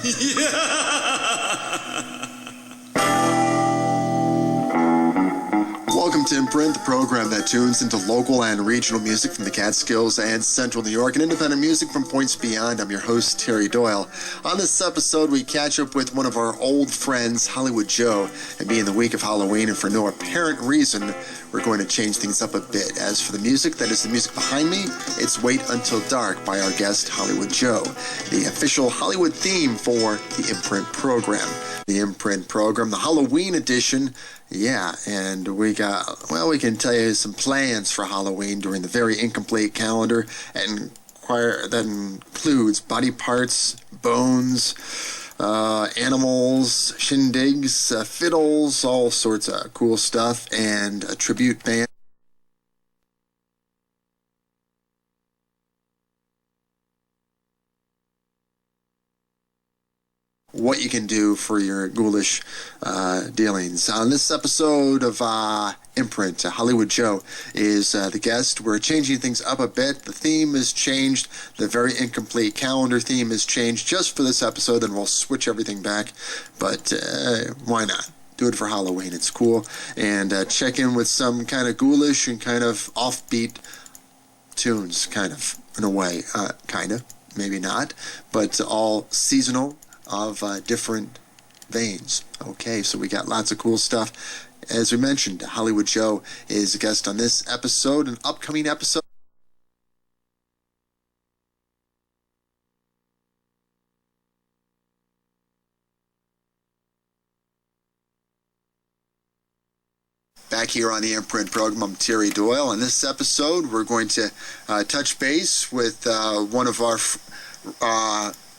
Welcome to IMPRINT, the program that tunes into local and regional music from the Catskills and Central New York and independent music from points beyond. I'm your host, Terry Doyle. On this episode, we catch up with one of our old friends, Hollywood Joe, and being the week of Halloween, and for no apparent reason, we're going to change things up a bit. As for the music, that is the music behind me, it's Wait Until Dark by our guest, Hollywood Joe, the official Hollywood theme for the IMPRINT program. The IMPRINT program, the Halloween edition. Yeah, and we can tell you some plans for Halloween during the very incomplete calendar, and that includes body parts, bones, animals, shindigs, fiddles, all sorts of cool stuff, and a tribute band. What you can do for your ghoulish dealings. On this episode of IMPRINT, Hollywood Joe is the guest. We're changing things up a bit. The theme has changed. The very incomplete calendar theme has changed just for this episode, and we'll switch everything back. But why not? Do it for Halloween. It's cool. And check in with some kind of ghoulish and kind of offbeat tunes, kind of, in a way. Kind of. Maybe not. But all seasonal, of different veins. Okay, so we got lots of cool stuff. As we mentioned, Hollywood Joe is a guest on this episode, an upcoming episode. Back here on the IMPRINT program, I'm Terry Doyle. On this episode, we're going to touch base with one of our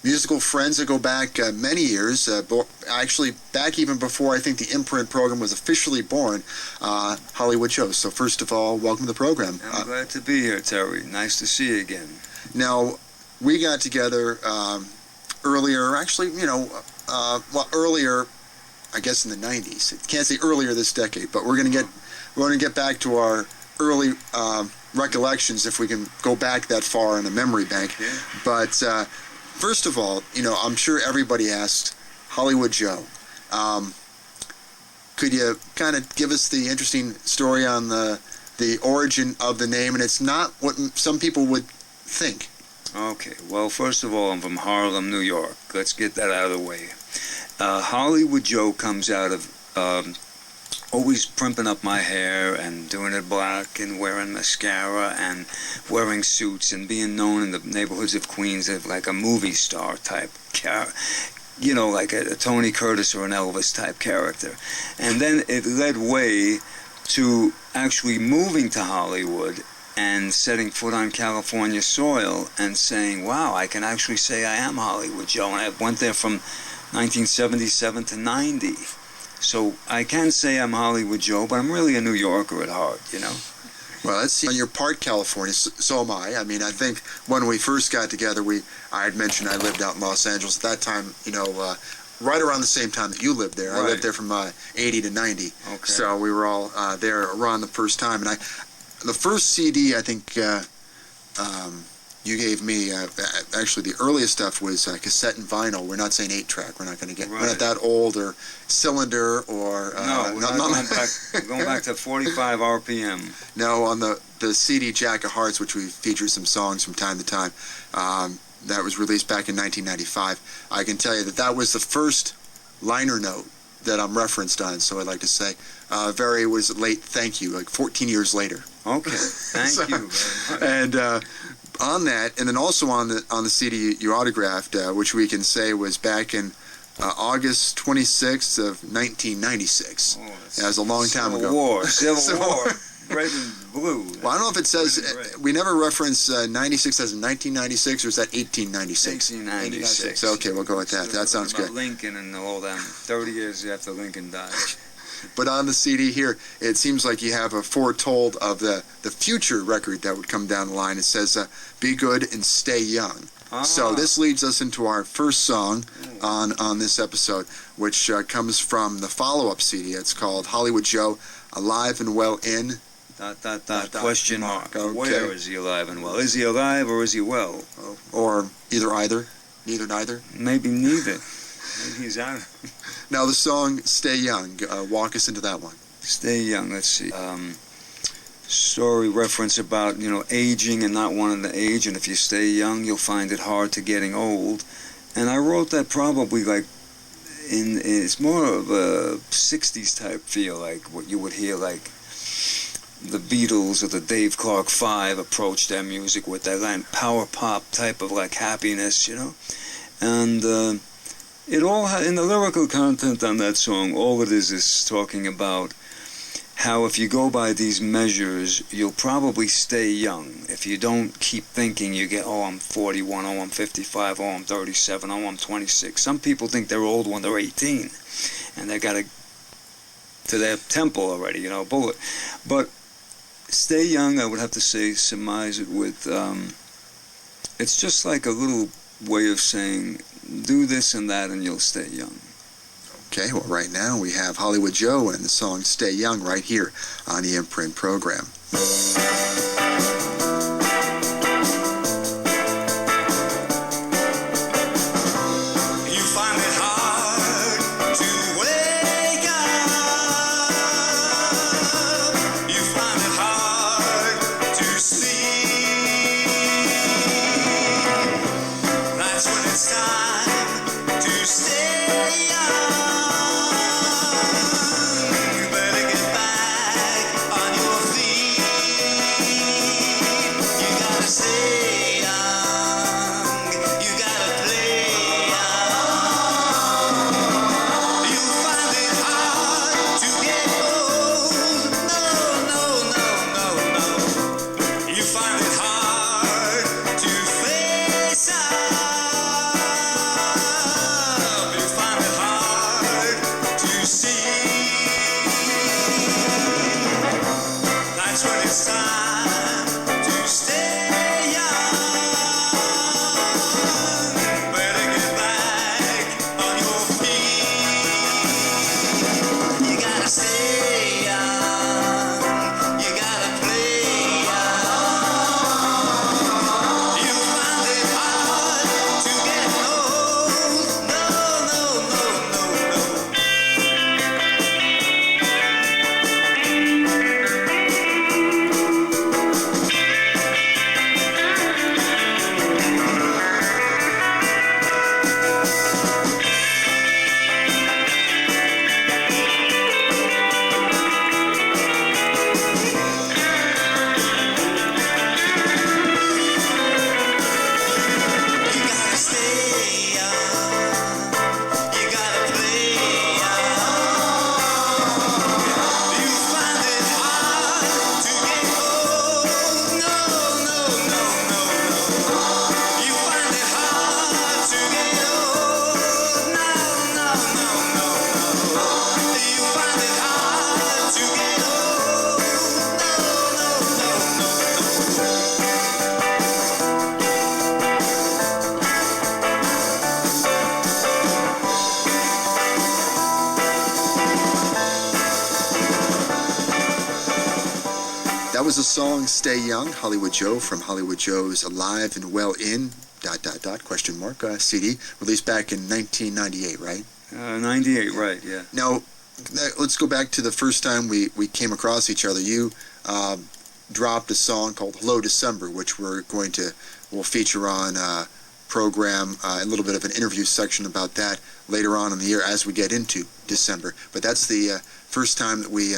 musical friends that go back many years, actually back even before I think the IMPRINT program was officially born, Hollywood Joe. So first of all, welcome to the program. I'm glad to be here, Terry. Nice to see you again. Now, we got together earlier, actually, earlier, I guess in the 90s. Can't say earlier this decade, but we're going to get back to our early recollections if we can go back that far in the memory bank. Yeah. But first of all, I'm sure everybody asked, Hollywood Joe, could you kind of give us the interesting story on the origin of the name? And it's not what some people would think. Okay, well, first of all, I'm from Harlem, New York. Let's get that out of the way. Hollywood Joe comes out of always primping up my hair and doing it black and wearing mascara and wearing suits and being known in the neighborhoods of Queens as like a movie star type character, like a Tony Curtis or an Elvis type character. And then it led way to actually moving to Hollywood and setting foot on California soil and saying, wow, I can actually say I am Hollywood Joe. And I went there from 1977 to 90. So I can say I'm Hollywood Joe, but I'm really a New Yorker at heart, Well, let's see. You're part California, so am I. I mean, I think when we first got together, I had mentioned I lived out in Los Angeles at that time, right around the same time that you lived there. Right. I lived there from 80 to 90. Okay. So we were all there around the first time. And the first CD, I think, you gave me, actually the earliest stuff was cassette and vinyl. We're not saying 8-track. We're not going to get, we're not that old, or cylinder, or... no, we're not going back to 45 RPM. No, on the CD Jack of Hearts, which we featured some songs from time to time, that was released back in 1995. I can tell you that was the first liner note that I'm referenced on, so I'd like to say, was late thank you, like 14 years later. Okay, thank you very much. And on that, and then also on the CD you autographed, which we can say was back in August 26th of 1996. Oh, that was a long time ago. Civil War. Red and blue. Well, I don't know if it says, we never reference 96 as in 1996, or is that 1896? 1896. Okay, we'll go with that. That sounds good. Lincoln and all them, 30 years after Lincoln died. But on the CD here, it seems like you have a foretold of the future record that would come down the line. It says, be good and stay young. So this leads us into our first song on this episode, which comes from the follow-up CD. It's called Hollywood Joe, Alive and Well in... ... question mark. Okay. Where is he alive and well? Is he alive or is he well? Or either. Neither, neither? Maybe neither. Maybe he's out. Now the song Stay Young, walk us into that one. Stay Young, let's see. Story reference about, aging and not wanting to age, and if you stay young, you'll find it hard to getting old. And I wrote that probably like it's more of a 60s type feel, like what you would hear like the Beatles or the Dave Clark Five approach their music with that like power pop type of like happiness, And it all in the lyrical content on that song, all it is talking about how if you go by these measures, you'll probably stay young. If you don't keep thinking, you get, oh, I'm 41, oh, I'm 55, oh, I'm 37, oh, I'm 26. Some people think they're old when they're 18, and they got to their temple already, bullet. But stay young, I would have to say, surmise it with, it's just like a little way of saying, do this and that and you'll stay young. Okay, well, right now we have Hollywood Joe and the song Stay Young right here on the Imprint program. That was the song Stay Young, Hollywood Joe from Hollywood Joe's Alive and Well In, ... CD, released back in 1998, right? 98, right, yeah. Now, let's go back to the first time we came across each other. You dropped a song called Hello December, which we'll feature on program, a little bit of an interview section about that later on in the year as we get into December. But that's the first time that we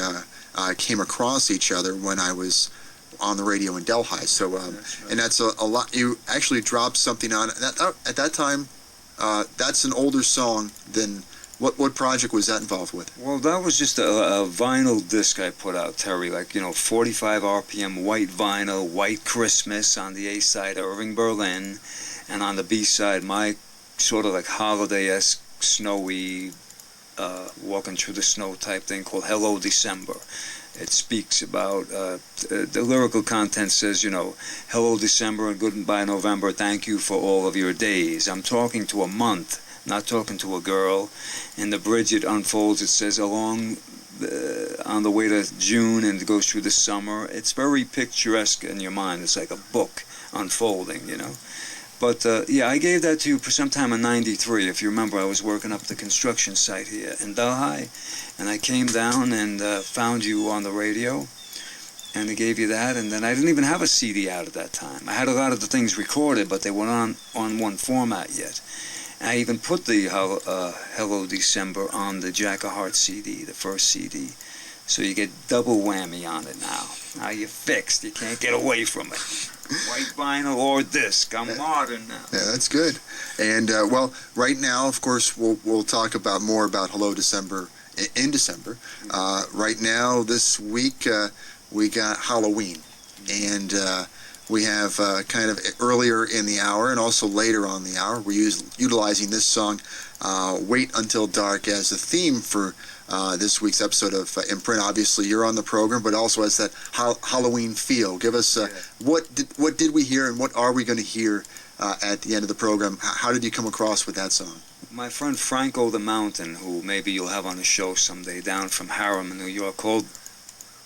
came across each other when I was on the radio in Delhi. So, that's right. And that's a lot. You actually dropped something on that at that time. That's an older song than what project was that involved with? Well, that was just a vinyl disc I put out, Terry. 45 RPM white vinyl, White Christmas on the A side, Irving Berlin, and on the B side, my sort of like holiday-esque, snowy, walking through the snow type thing called Hello December. It speaks about, the lyrical content says, hello December and goodbye November, thank you for all of your days. I'm talking to a month, not talking to a girl. In the bridge it unfolds, it says on the way to June, and it goes through the summer. It's very picturesque in your mind. It's like a book unfolding, But yeah, I gave that to you sometime in '93. If you remember, I was working up the construction site here in Delhi, and I came down and found you on the radio, and I gave you that. And then I didn't even have a CD out at that time. I had a lot of the things recorded, but they weren't on one format yet. And I even put the Hello December on the Jack of Hearts CD, the first CD. So you get double whammy on it now. Now you're fixed. You can't get away from it. White vinyl or disc. I'm modern now. Yeah, that's good. And well, right now, of course, we'll talk about more about Hello December in December. Right now, this week, we got Halloween, and we have kind of earlier in the hour and also later on the hour, we're utilizing this song, "Wait Until Dark," as a theme for this week's episode of IMPRINT. Obviously, you're on the program, but also has that Halloween feel. Give us what did we hear, and what are we going to hear at the end of the program? How did you come across with that song? My friend Franco the Mountain, who maybe you'll have on a show someday, down from Harlem, New York, called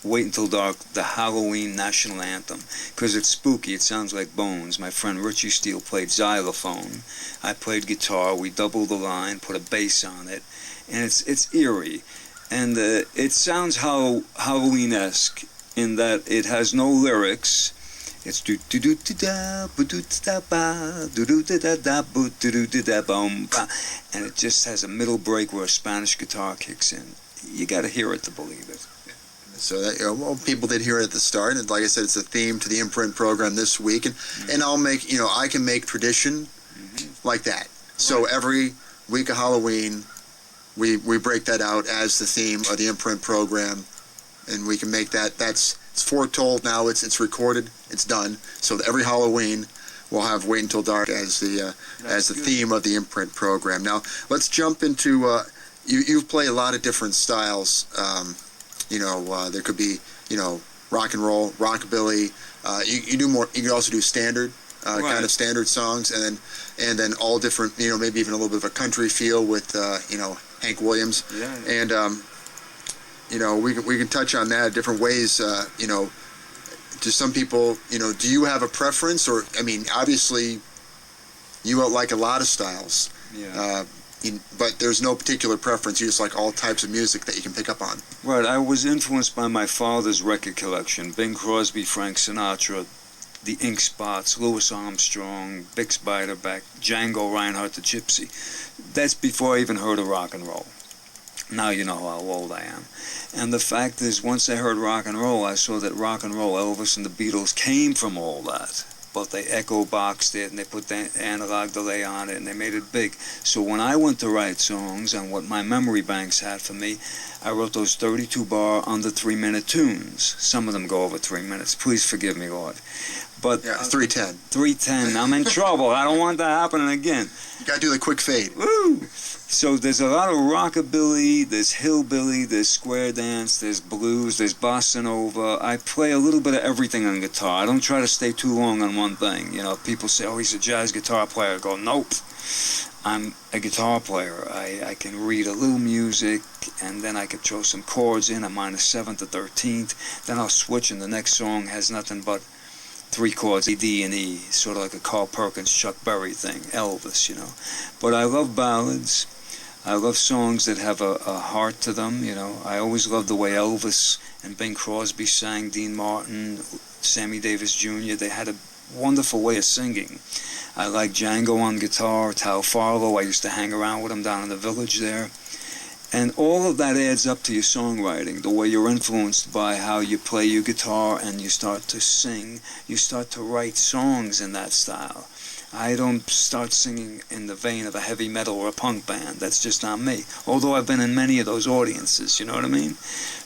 "Wait Until Dark" the Halloween national anthem, because it's spooky. It sounds like bones. My friend Richie Steele played xylophone. I played guitar. We doubled the line, put a bass on it, and it's eerie, and it sounds Halloween-esque in that it has no lyrics. It's do do do da ba do da ba do do da da ba do do da boom ba, and it just has a middle break where a Spanish guitar kicks in. You got to hear it to believe it. So that, well, people did hear it at the start, and like I said, it's a theme to the IMPRINT program this week, and I'll make I can make tradition like that. So every week of Halloween, we break that out as the theme of the IMPRINT program, and we can make that. It's foretold now. It's recorded. It's done. So every Halloween, we'll have "Wait Until Dark" as the theme of the IMPRINT program. Now let's jump into you play a lot of different styles. There could be, rock and roll, rockabilly. You do more. You can also do standard, kind of standard songs, and then all different. Maybe even a little bit of a country feel with, Hank Williams. Yeah. And we can touch on that different ways. To some people, do you have a preference, or obviously, you like a lot of styles. Yeah. But there's no particular preference. You just like all types of music that you can pick up on. Right. I was influenced by my father's record collection: Bing Crosby, Frank Sinatra, the Ink Spots, Louis Armstrong, Bix Beiderbecke, Django Reinhardt the Gypsy. That's before I even heard of rock and roll. Now you know how old I am. And the fact is, once I heard rock and roll, I saw that rock and roll, Elvis and the Beatles, came from all that. But they echo boxed it, and they put the analog delay on it, and they made it big. So when I went to write songs on what my memory banks had for me, I wrote those 32-bar under 3-minute tunes. Some of them go over 3 minutes. Please forgive me, Lord. But 3:10. 3:10. I'm in trouble. I don't want that happening again. You gotta do the quick fade. Woo! So there's a lot of rockabilly, there's hillbilly, there's square dance, there's blues, there's bossa nova. I play a little bit of everything on guitar. I don't try to stay too long on one thing. People say, "Oh, he's a jazz guitar player." I go, "Nope. I'm a guitar player. I can read a little music, and then I can throw some chords in, a minor 7th or 13th. Then I'll switch, and the next song has nothing but 3 chords, A, D, and E, sort of like a Carl Perkins, Chuck Berry thing, Elvis, But I love ballads. I love songs that have a heart to them, I always loved the way Elvis and Bing Crosby sang, Dean Martin, Sammy Davis Jr. They had a wonderful way of singing. I like Django on guitar, Tal Farlow. I used to hang around with him down in the village there. And all of that adds up to your songwriting, the way you're influenced by how you play your guitar and you start to sing. You start to write songs in that style. I don't start singing in the vein of a heavy metal or a punk band. That's just not me. Although I've been in many of those audiences, you know what I mean?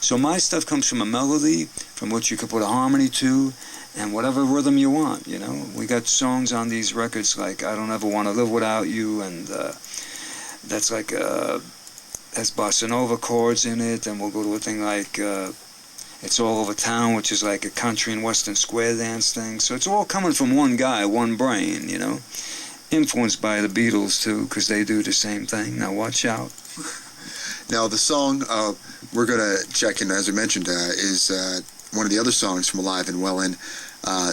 So my stuff comes from a melody, from which you could put a harmony to, and whatever rhythm you want, We got songs on these records like "I Don't Ever Want to Live Without You," and that's like has bossa nova chords in it, and we'll go to a thing like "It's All Over Town," which is like a country and western square dance thing. So it's all coming from one guy, one brain, Influenced by the Beatles, too, because they do the same thing. Now watch out. Now the song we're going to check in, as we mentioned, is one of the other songs from Alive and Well In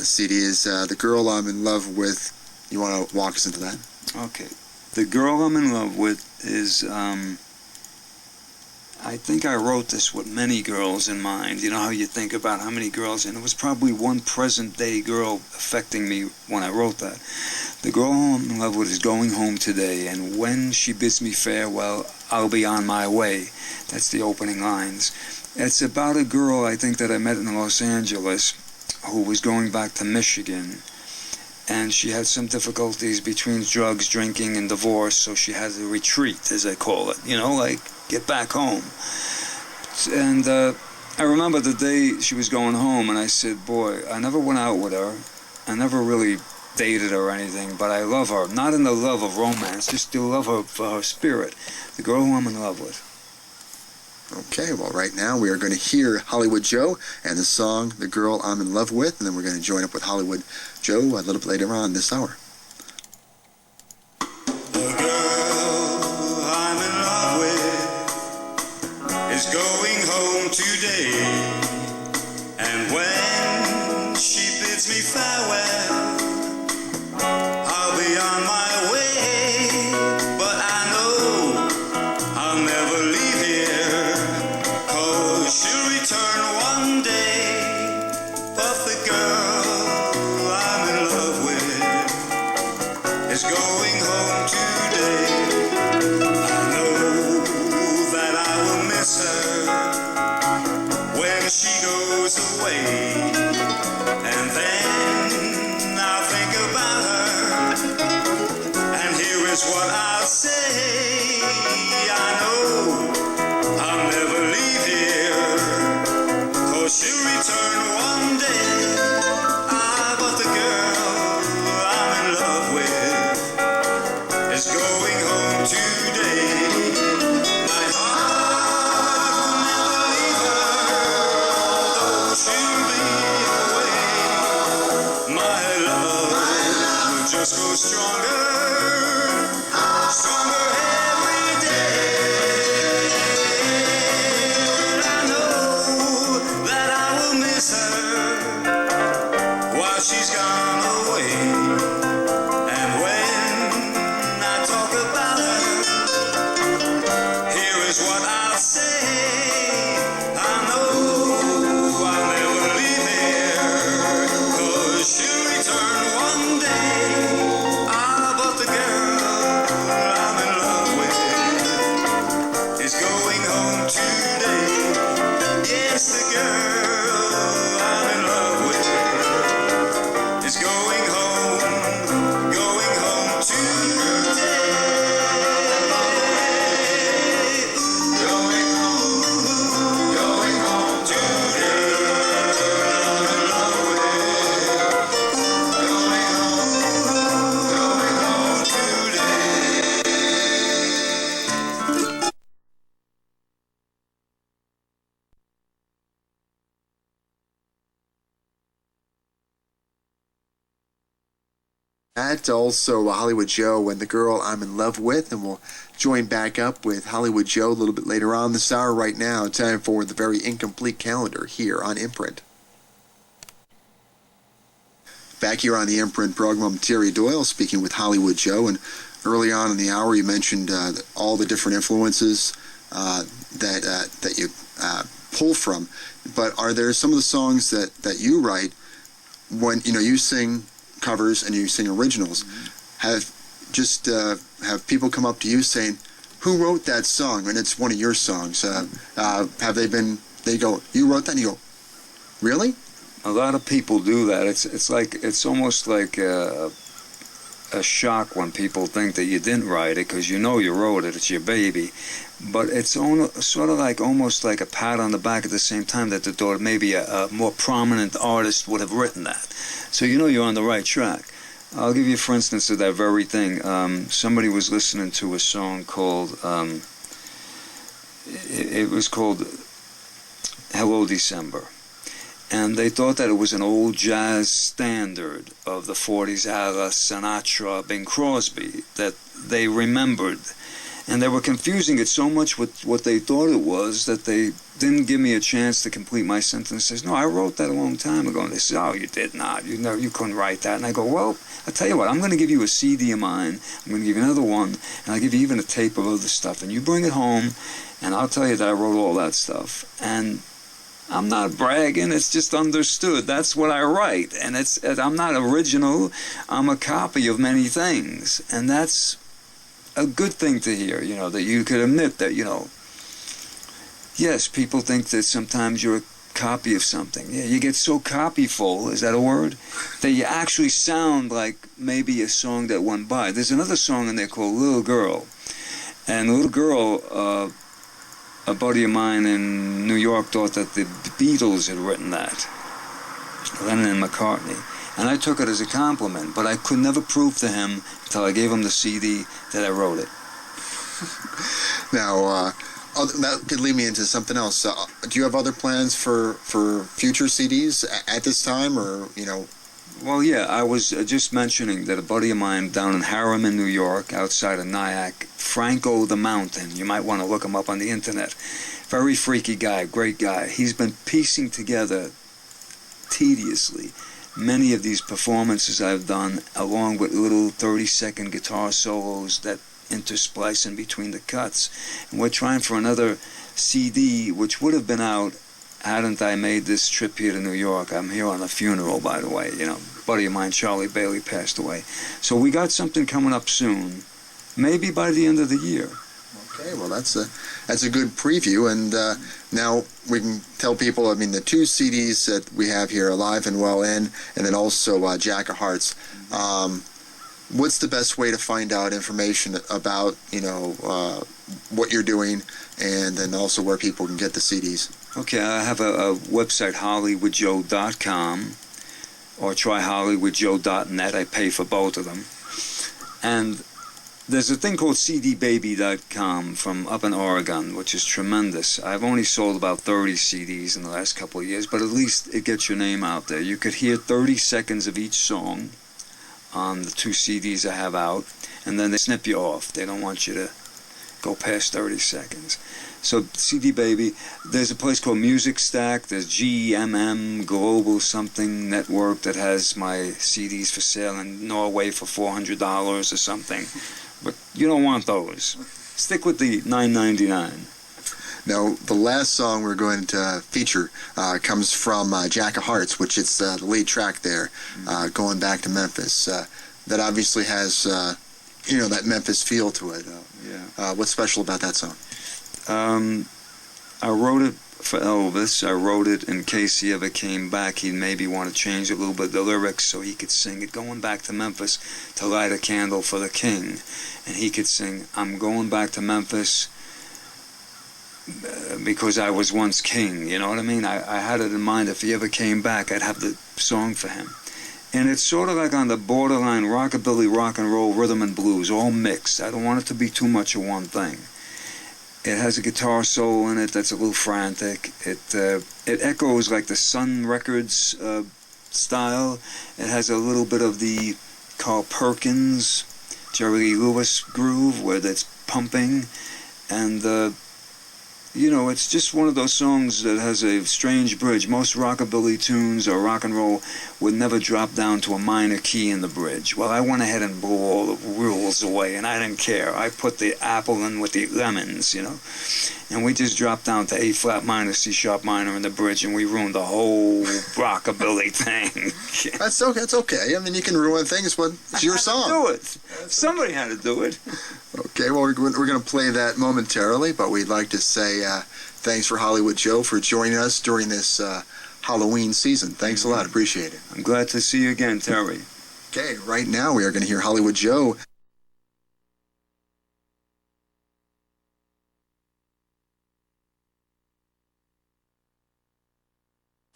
CD is "The Girl I'm in Love With You want to walk us into that? Okay. The girl I'm in love with is, I think I wrote this with many girls in mind. You know how you think about how many girls, and it was probably one present-day girl affecting me when I wrote that. The girl I'm in love with is going home today, and when she bids me farewell, I'll be on my way. That's the opening lines. It's about a girl, I think, that I met in Los Angeles who was going back to Michigan, and she had some difficulties between drugs, drinking, and divorce, so she had to retreat, as I call it, you know, like get back home. And I remember the day she was going home, and I said, boy, I never went out with her. I never really dated her or anything, but I love her. Not in the love of romance, just to love her for her spirit. The girl who I'm in love with. Okay, well, right now we are going to hear Hollywood Joe and the song The Girl I'm in Love With, and then we're going to join up with Hollywood Joe a little bit later on this hour. The girl I'm in love with is going home today, and when she bids me farewell, I'll be on my way, but I know I'll never leave here, 'cause she'll return one day. But the girl I'm in love with is going home today. I know that I will miss her when she goes away, and then I'll think about her, and here is what I'll say. I know I'll never leave here, 'cause she'll return one day. But the girl I'm in love with is going home today. My heart will never leave her, though she'll be away. My love will just grow stronger, stronger every day. I know that I will miss her while she's gone away, and when I talk about her, here is what I'll say. I know I'll never leave here, 'cause she'll return one day. But the girl I'm in love with is going home today. Yes, the girl I'm in love with is going home today. Going home today. I'm in love with. Going home today. That's also Hollywood Joe and the girl I'm in love with, and we'll join back up with Hollywood Joe a little bit later on this hour. Right now, time for the very incomplete calendar here on Imprint. Back here on the Imprint program, I'm Terry Doyle speaking with Hollywood Joe, and early on in the hour you mentioned all the different influences that you pull from, but are there some of the songs that you write when you sing covers and you sing originals? Have people come up to you saying, who wrote that song? And it's one of your songs. Have they go, you wrote that? And you go, really? A lot of people do that. It's almost like a shock when people think that you didn't write it, because you wrote it. It's your baby. But it's sort of like almost like a pat on the back at the same time that the thought maybe a more prominent artist would have written that. So you're on the right track. I'll give you, for instance, of that very thing. Somebody was listening to a song called, it was called Hello December. And they thought that it was an old jazz standard of the 40s, a la Sinatra, Bing Crosby, that they remembered. And they were confusing it so much with what they thought it was that they didn't give me a chance to complete my sentence. They says, no, I wrote that a long time ago. And they said, oh, you did not. You know, you couldn't write that. And I go, well, I'll tell you what, I'm going to give you a CD of mine. I'm going to give you another one. And I'll give you even a tape of other stuff. And you bring it home, and I'll tell you that I wrote all that stuff. And I'm not bragging. It's just understood. That's what I write. And I'm not original. I'm a copy of many things. And that's a good thing to hear, you know, that you could admit that, you know, yes, people think that sometimes you're a copy of something. Yeah, you get so copyful, is that a word? That you actually sound like maybe a song that went by. There's another song in there called Little Girl. And Little Girl, a buddy of mine in New York thought that the Beatles had written that, Lennon and McCartney. And I took it as a compliment, but I could never prove to him until I gave him the CD that I wrote it. Now, that could lead me into something else. Do you have other plans for future CDs at this time, or, you know? Well, yeah, I was just mentioning that a buddy of mine down in Harriman, New York, outside of Nyack, Franco the Mountain, you might want to look him up on the internet. Very freaky guy, great guy. He's been piecing together tediously many of these performances I've done, along with little 30-second guitar solos that intersplice in between the cuts. And we're trying for another CD, which would have been out hadn't I made this trip here to New York. I'm here on a funeral, by the way. You know, a buddy of mine, Charlie Bailey, passed away. So we got something coming up soon, maybe by the end of the year. Okay, well, that's a good preview, and now we can tell people, I mean, the two CDs that we have here, Alive and Well In, and then also Jack of Hearts. What's the best way to find out information about, you know, what you're doing, and then also where people can get the CDs? Okay, I have a website, HollywoodJoe.com, or try HollywoodJoe.net. I pay for both of them. And there's a thing called cdbaby.com from up in Oregon, which is tremendous. I've only sold about 30 CDs in the last couple of years, but at least it gets your name out there. You could hear 30 seconds of each song on the two CDs I have out, and then they snip you off. They don't want you to go past 30 seconds. So CD Baby, there's a place called Music Stack, there's GMM Global something network that has my CDs for sale in Norway for $400 or something. But you don't want those. Stick with the $9.99. Now, the last song we're going to feature comes from Jack of Hearts, which is the lead track there, Going Back to Memphis. That obviously has, you know, that Memphis feel to it. What's special about that song? I wrote it for Elvis. I wrote it in case he ever came back. He'd maybe want to change a little bit the lyrics so he could sing it, going back to Memphis to light a candle for the king. And he could sing, I'm going back to Memphis because I was once king, you know what I mean? I had it in mind if he ever came back, I'd have the song for him. And it's sort of like on the borderline rockabilly, rock and roll, rhythm and blues, all mixed. I don't want it to be too much of one thing. It has a guitar solo in it that's a little frantic. It echoes like the Sun Records style. It has a little bit of the Carl Perkins, Jerry Lee Lewis groove where it's pumping. And, you know, it's just one of those songs that has a strange bridge. Most rockabilly tunes or rock and roll would never drop down to a minor key in the bridge. Well, I went ahead and blew all the rules away, and I didn't care. I put the apple in with the lemons, you know. And we just dropped down to A flat minor, C sharp minor in the bridge, and we ruined the whole rockabilly thing. That's okay. That's okay. I mean, you can ruin things, but it's your song. Do it. Somebody had to do it. Okay, well, we're going to play that momentarily, but we'd like to say thanks for Hollywood Joe for joining us during this Halloween season. Thanks a lot. Appreciate it. I'm glad to see you again, Terry. Okay, right now we are going to hear Hollywood Joe.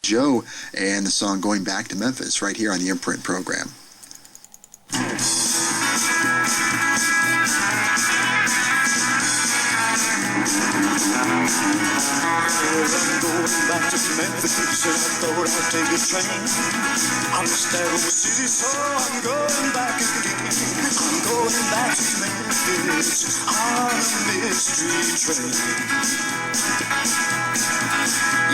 Joe and the song Going Back to Memphis right here on the Imprint program. I'm going back to Memphis and I thought I'd take a train. I missed that old city, so I'm going back again. I'm going back to Memphis on a mystery train.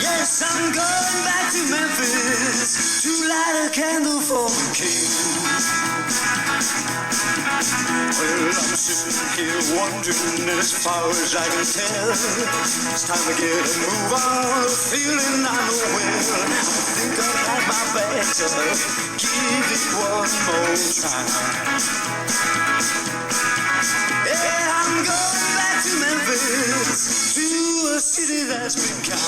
Yes, I'm going back to Memphis to light a candle for the king. Well, I'm sitting here wondering, as far as I can tell, it's time to get a move on, feeling I know well. I think I'll pack my bags up, give it one more try. Yeah, I'm going back to Memphis, to a city that's been kind.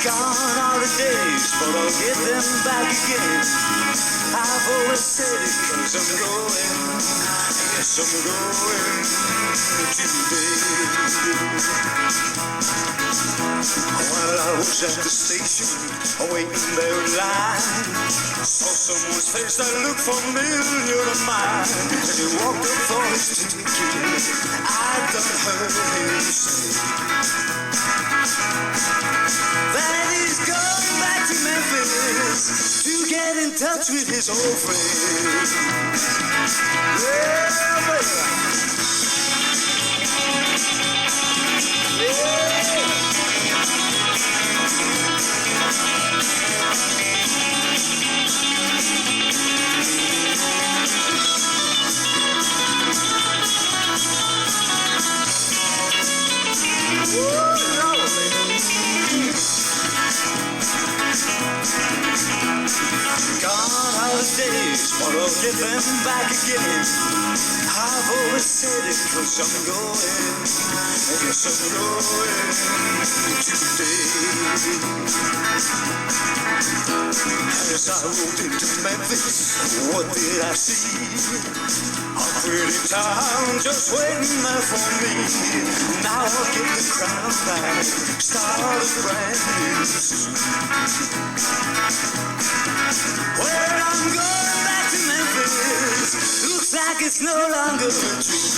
Gone are the days, but I'll get them back again. I've always said it, 'cause I'm going, yes, I'm going today. While I was at the station, waiting there in line, saw someone's face that looked familiar to mine. As he walked up for his ticket, I done heard him say that he's going back to Memphis to get in touch with his old friend. Yeah, baby. Gone are the days, but I'll get them back again. I've always said it, 'cause I'm going, yes, I'm going today. As I rode into Memphis, what did I see? A pretty town just waiting there for me. Now I'll get the crown back, start a brand new scene. Well, I'm going back to Memphis, looks like it's no longer a dream.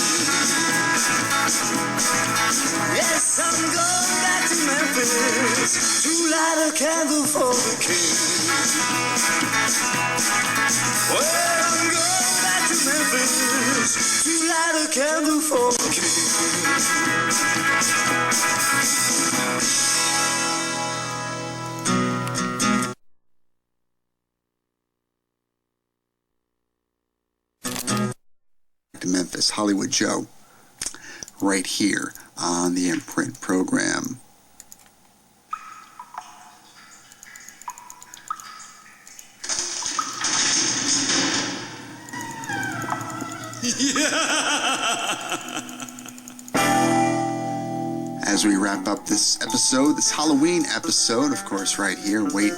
Yes, I'm going back to Memphis to light a candle for the king. Well, I'm going back to Memphis to light a candle for the king. To Memphis, Hollywood Joe, right here on the IMPRINT program. As we wrap up this episode, this Halloween episode, of course, right here, Wait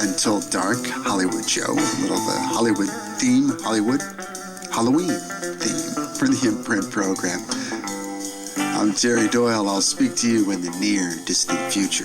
Until Dark, Hollywood Joe, a little of a Hollywood theme, Halloween theme for the IMPRINT program. I'm Terry Doyle. I'll speak to you in the near distant future.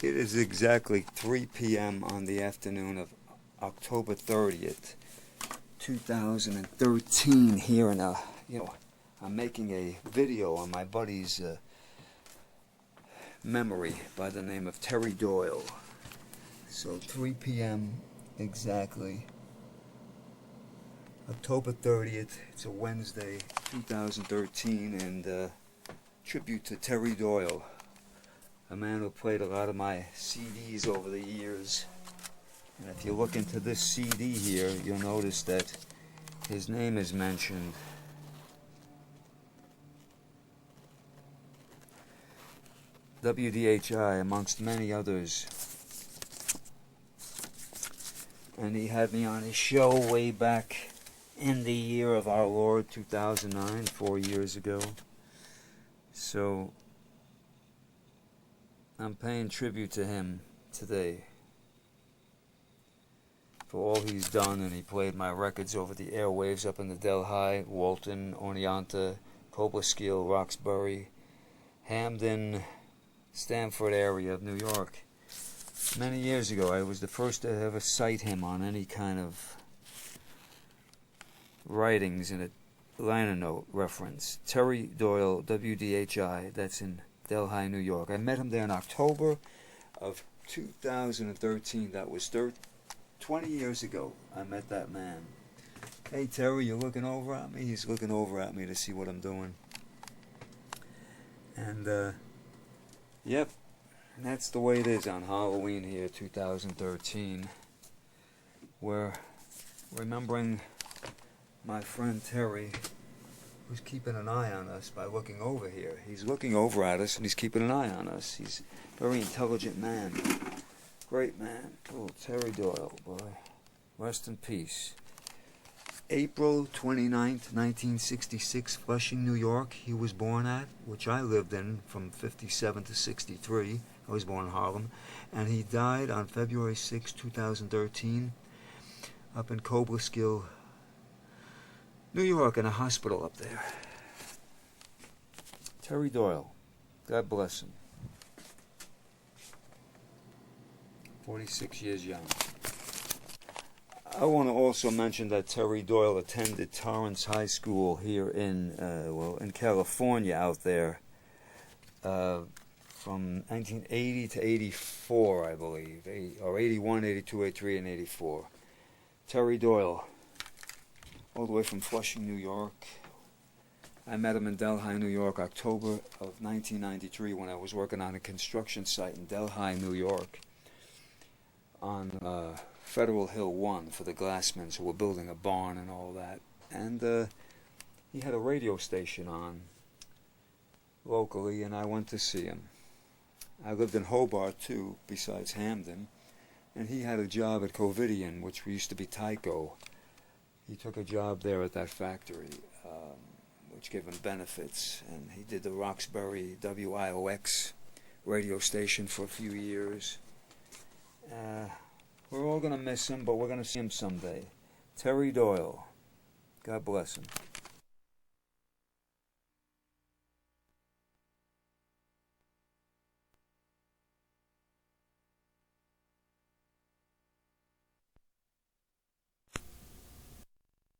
It is exactly 3 p.m. on the afternoon of October 30th, 2013 here in I'm making a video on my buddy's memory by the name of Terry Doyle. So 3 p.m. exactly, October 30th, it's a Wednesday, 2013, and tribute to Terry Doyle, a man who played a lot of my CDs over the years. And if you look into this CD here, you'll notice that his name is mentioned WDHI, amongst many others. And he had me on his show way back in the year of our Lord 2009, 4 years ago. So I'm paying tribute to him today for all he's done, and he played my records over the airwaves up in the Delhi, Walton, Oneonta, Cobleskill, Roxbury, Hamden, Stamford area of New York. Many years ago, I was the first to ever cite him on any kind of writings in a liner note reference. Terry Doyle, WDHI, that's in Delhi, New York. I met him there in October of 2013. That was 20 years ago. I met that man. Hey Terry, you looking over at me? He's looking over at me to see what I'm doing. And yep, that's the way it is on Halloween here, 2013. We're remembering my friend Terry, who's keeping an eye on us by looking over here. He's looking over at us and he's keeping an eye on us. He's a very intelligent man. Great man. Oh, Terry Doyle, boy. Rest in peace. April 29th, 1966, Flushing, New York, he was born at, which I lived in from 57 to 63. I was born in Harlem. And he died on February 6, 2013, up in Cobleskill, New York, in a hospital up there. Terry Doyle, God bless him. 46 years young. I want to also mention that Terry Doyle attended Torrance High School here in California out there from 1980 to 84, I believe, or 81, 82, 83, and 84. Terry Doyle, all the way from Flushing, New York. I met him in Delhi, New York, October of 1993 when I was working on a construction site in Delhi, New York, on Federal Hill 1 for the glassmen, so we're building a barn and all that. And he had a radio station on locally, and I went to see him. I lived in Hobart too, besides Hamden, and he had a job at Covidian, which used to be Tyco. He took a job there at that factory, which gave him benefits, and he did the Roxbury WIOX radio station for a few years. We're all going to miss him, but we're going to see him someday. Terry Doyle, God bless him.